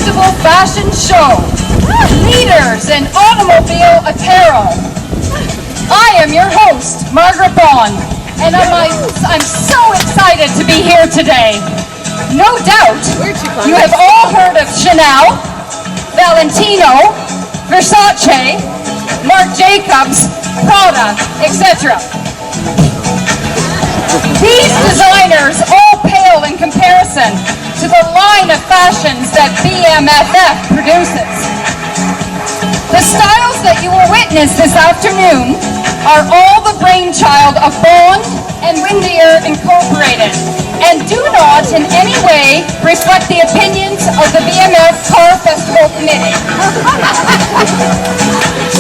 irresistible fashion show, leaders in automobile apparel. I am your host, Margaret Bond, and I'm so excited to be here today. No doubt, you have all heard of Chanel, Valentino, Versace, Marc Jacobs, Prada, etc. These designers all pale in comparison to the line of fashions that BMF produces. The styles that you will witness this afternoon are all the brainchild of Bond and Windier Incorporated, and do not in any way reflect the opinions of the BMF Car Festival Committee.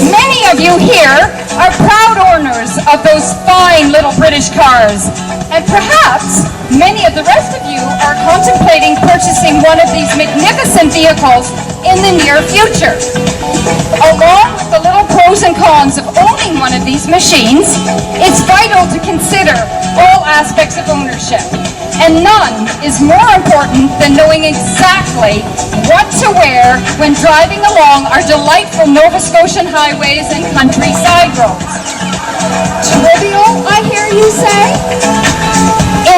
Many of you here are proud owners of those fine little British cars, and perhaps many of the rest of you are contemplating purchasing one of these magnificent vehicles in the near future. Along with the little pros and cons of owning one of these machines, it's vital to consider all aspects of ownership, and none is more important than knowing exactly what to wear when driving along our delightful Nova Scotian highways and countryside roads. Trivial, I hear you say?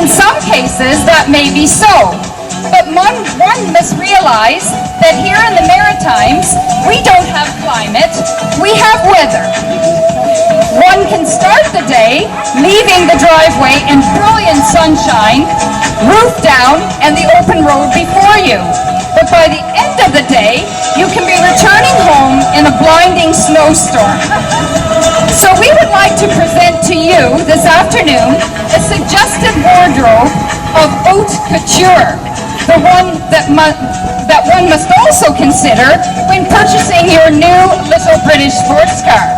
In some cases, that may be so. But one must realize that here in the Maritimes, we don't have climate, we have weather. One can start the day leaving the driveway in brilliant sunshine, roof down, and the open road before you. But by the end of the day, you can be returning home in a blinding snowstorm. So we would like to present to you this afternoon a suggested wardrobe of haute couture, the one that one must also consider when purchasing your new little British sports car.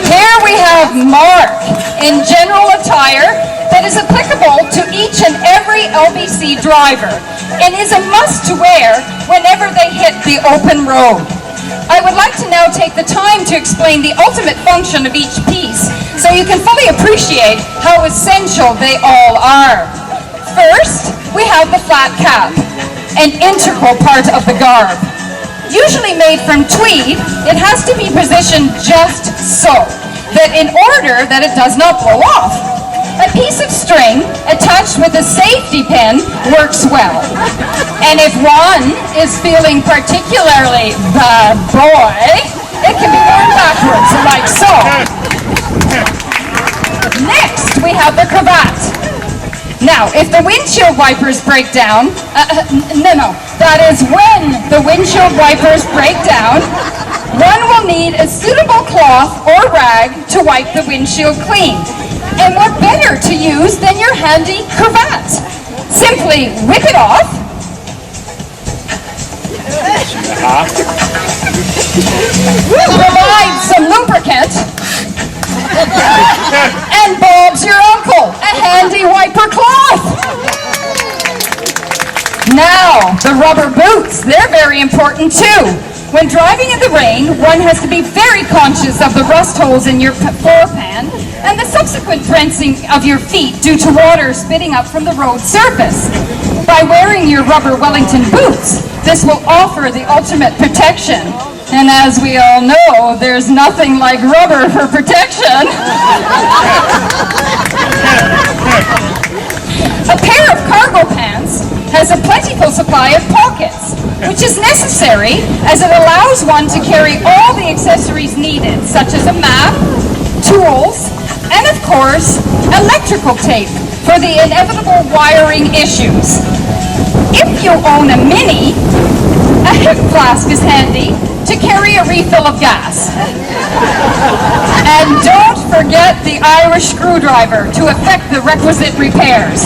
Here we have Mark in general attire that is applicable to each and every LBC driver and is a must to wear whenever they hit the open road. I would like to now take the time to explain the ultimate function of each piece so you can fully appreciate how essential they all are. First, we have the flat cap, an integral part of the garb. Usually made from tweed, it has to be positioned just so, that in order that it does not blow off. A piece of string attached with a safety pin works well. And if one is feeling particularly the boy, it can be worn backwards like so. Next, we have the cravat. Now, if the windshield wipers break down, that is when the windshield wipers break down, one will need a suitable cloth or rag to wipe the windshield clean. And what better to use than your handy cravat? Simply whip it off, provide some lubricant, and Bob's your uncle, a handy wiper cloth. Now, the rubber boots, they're very important too. When driving in the rain, one has to be very conscious of the rust holes in your floor pan and the subsequent drencing of your feet due to water spitting up from the road surface. By wearing your rubber Wellington boots, this will offer the ultimate protection. And as we all know, there's nothing like rubber for protection. A pair of cargo pants has a plentiful supply of pockets, which is necessary as it allows one to carry all the accessories needed, such as a map, tools, and of course, electrical tape for the inevitable wiring issues. If you own a Mini, a hip flask is handy to carry a refill of gas. And don't forget the Irish screwdriver to effect the requisite repairs.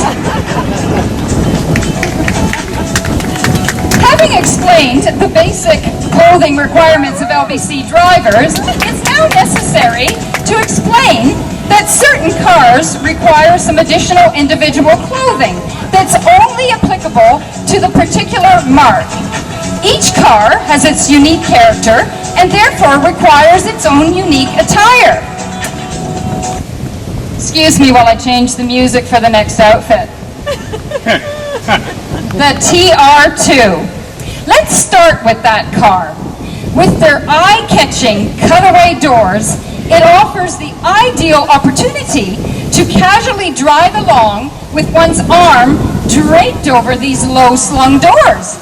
Having explained the basic clothing requirements of LBC drivers, it's now necessary to explain that certain cars require some additional individual clothing that's only applicable accessible to the particular mark. Each car has its unique character and therefore requires its own unique attire. Excuse me while I change the music for the next outfit. The TR2. Let's start with that car. With their eye-catching cutaway doors, it offers the ideal opportunity to casually drive along with one's arm draped over these low-slung doors.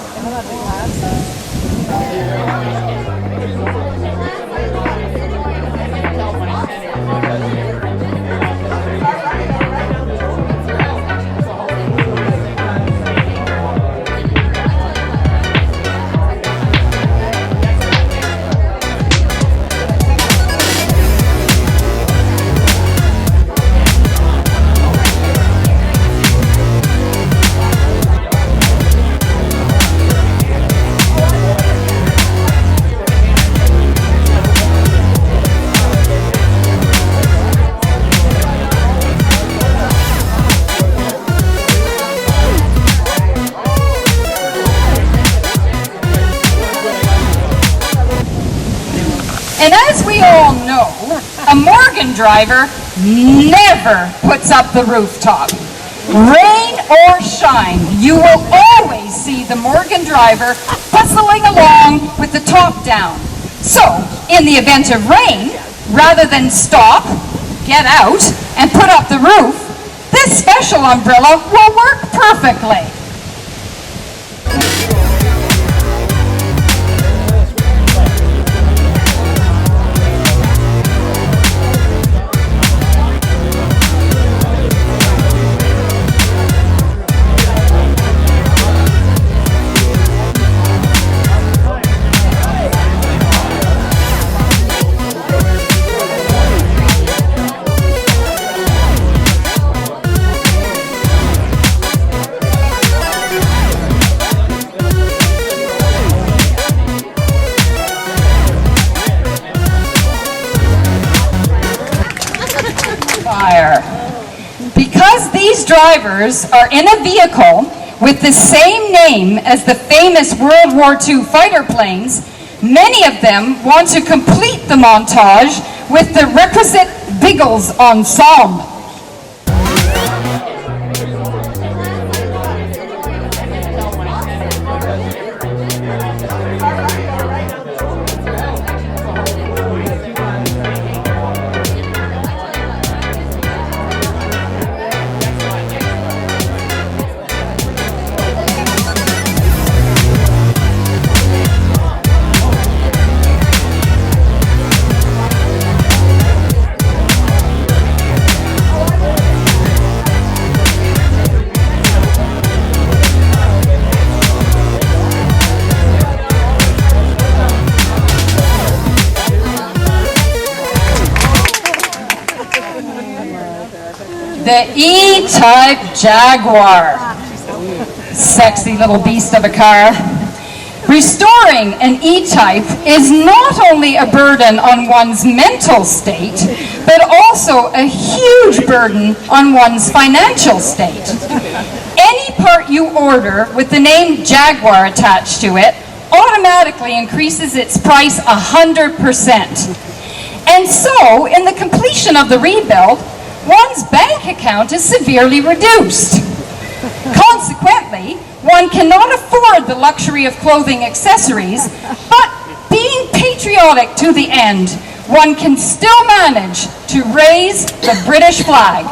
And as we all know, a Morgan driver never puts up the rooftop. Rain or shine, you will always see the Morgan driver bustling along with the top down. So, in the event of rain, rather than stop, get out, and put up the roof, this special umbrella will work perfectly. Because these drivers are in a vehicle with the same name as the famous World War II fighter planes, many of them want to complete the montage with the requisite Biggles ensemble. The E-Type Jaguar. Sexy little beast of a car. Restoring an E-Type is not only a burden on one's mental state, but also a huge burden on one's financial state. Any part you order with the name Jaguar attached to it automatically increases its price 100%. And so, in the completion of the rebuild, one's bank account is severely reduced. Consequently, one cannot afford the luxury of clothing accessories, but being patriotic to the end, one can still manage to raise the British flag.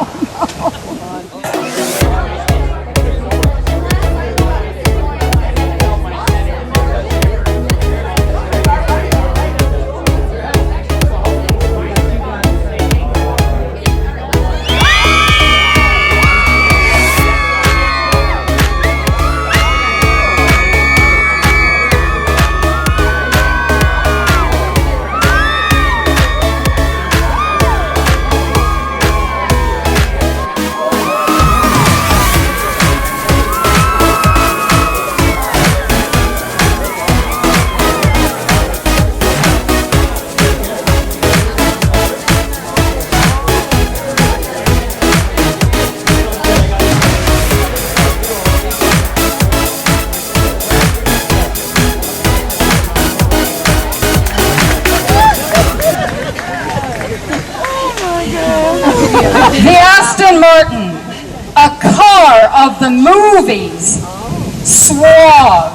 movies. Suave,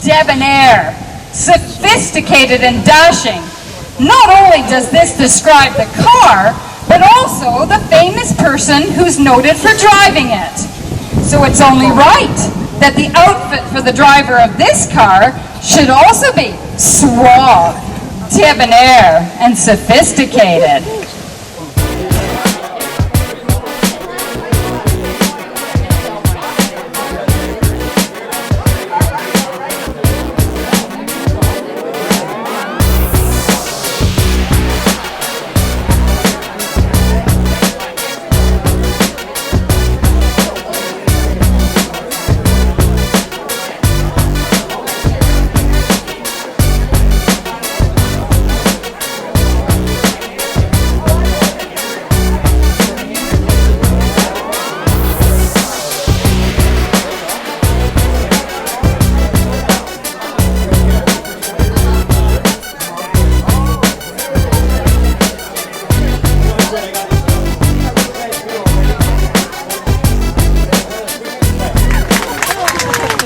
debonair, sophisticated and dashing. Not only does this describe the car, but also the famous person who's noted for driving it. So it's only right that the outfit for the driver of this car should also be suave, debonair, and sophisticated.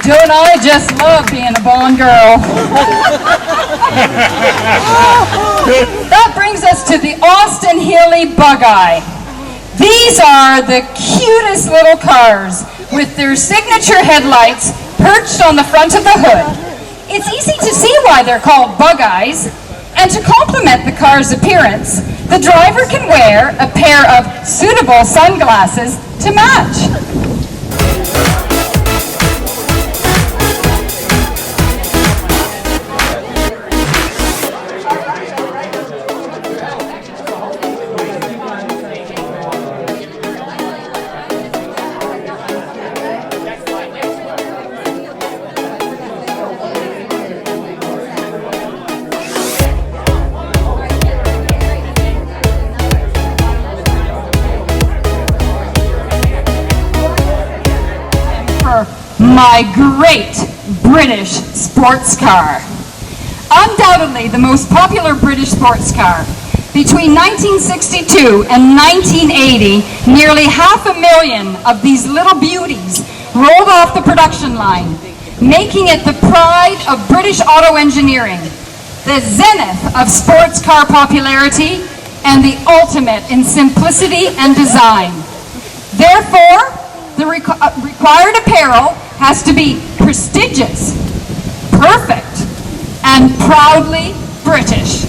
Don't I just love being a Bond girl? That brings us to the Austin Healey Bug-Eye. These are the cutest little cars with their signature headlights perched on the front of the hood. It's easy to see why they're called Bug-Eyes, and to complement the car's appearance, the driver can wear a pair of suitable sunglasses to match. My great British sports car. Undoubtedly the most popular British sports car. Between 1962 and 1980, nearly 500,000 of these little beauties rolled off the production line, making it the pride of British auto engineering, the zenith of sports car popularity, and the ultimate in simplicity and design. Therefore, the required apparel has to be prestigious, perfect, and proudly British.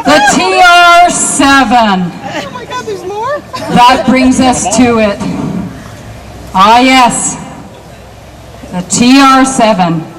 The TR7. Oh my God, there's more? That brings us to it. Ah yes, the TR7.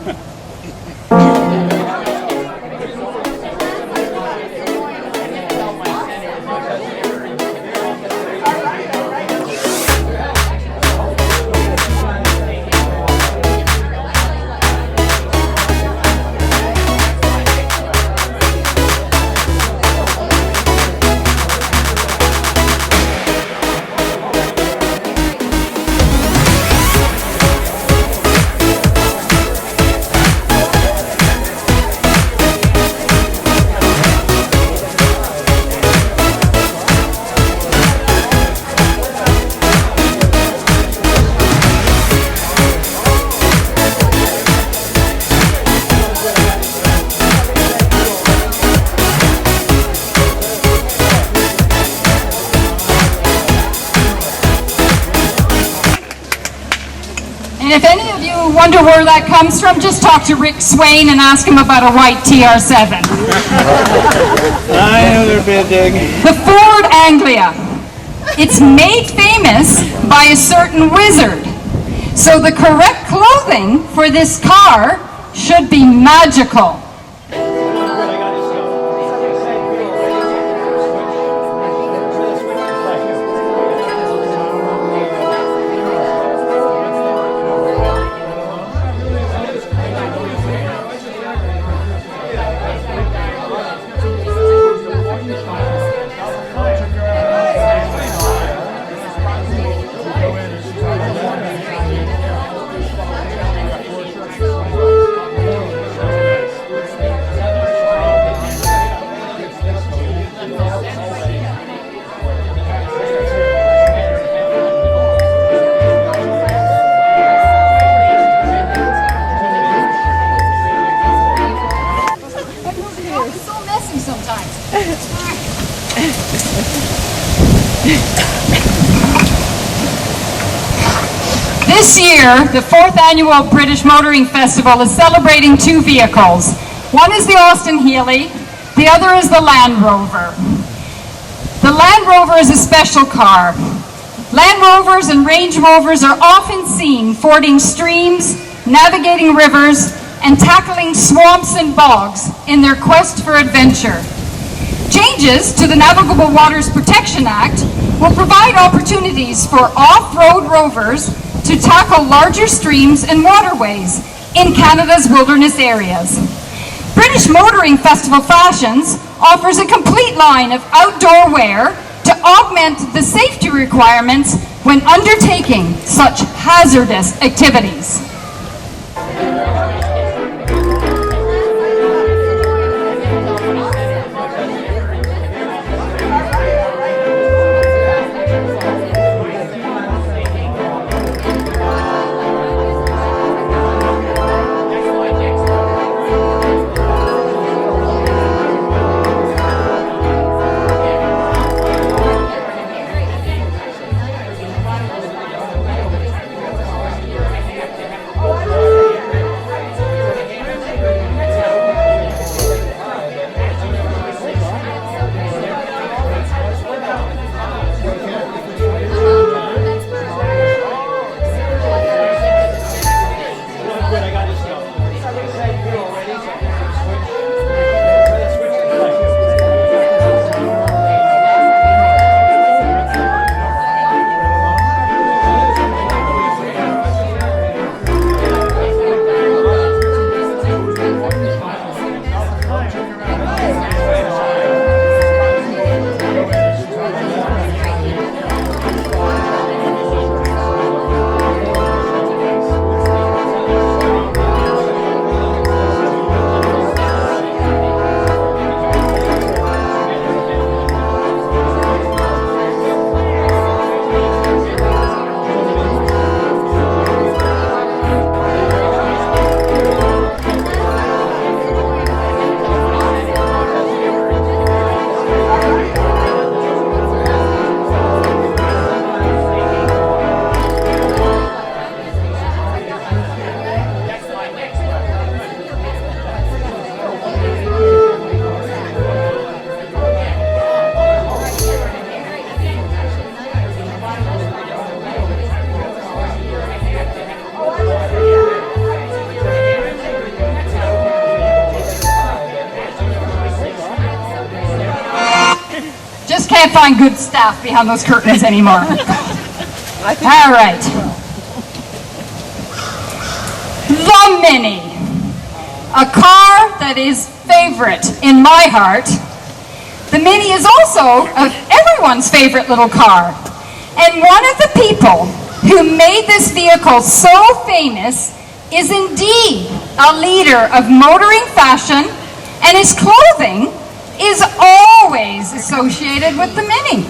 If any of you wonder where that comes from, just talk to Rick Swain and ask him about a white TR7. I know they're big. The Ford Anglia. It's made famous by a certain wizard. So the correct clothing for this car should be magical. This year, the 4th Annual British Motoring Festival is celebrating two vehicles. One is the Austin Healey, the other is the Land Rover. The Land Rover is a special car. Land Rovers and Range Rovers are often seen fording streams, navigating rivers, and tackling swamps and bogs in their quest for adventure. Changes to the Navigable Waters Protection Act will provide opportunities for off-road rovers to tackle larger streams and waterways in Canada's wilderness areas. British Motoring Festival Fashions offers a complete line of outdoor wear to augment the safety requirements when undertaking such hazardous activities. Can't find good staff behind those curtains anymore. All right. The Mini. A car that is favorite in my heart. The Mini is also everyone's favorite little car. And one of the people who made this vehicle so famous is indeed a leader of motoring fashion, and his clothing is always associated with the Mini.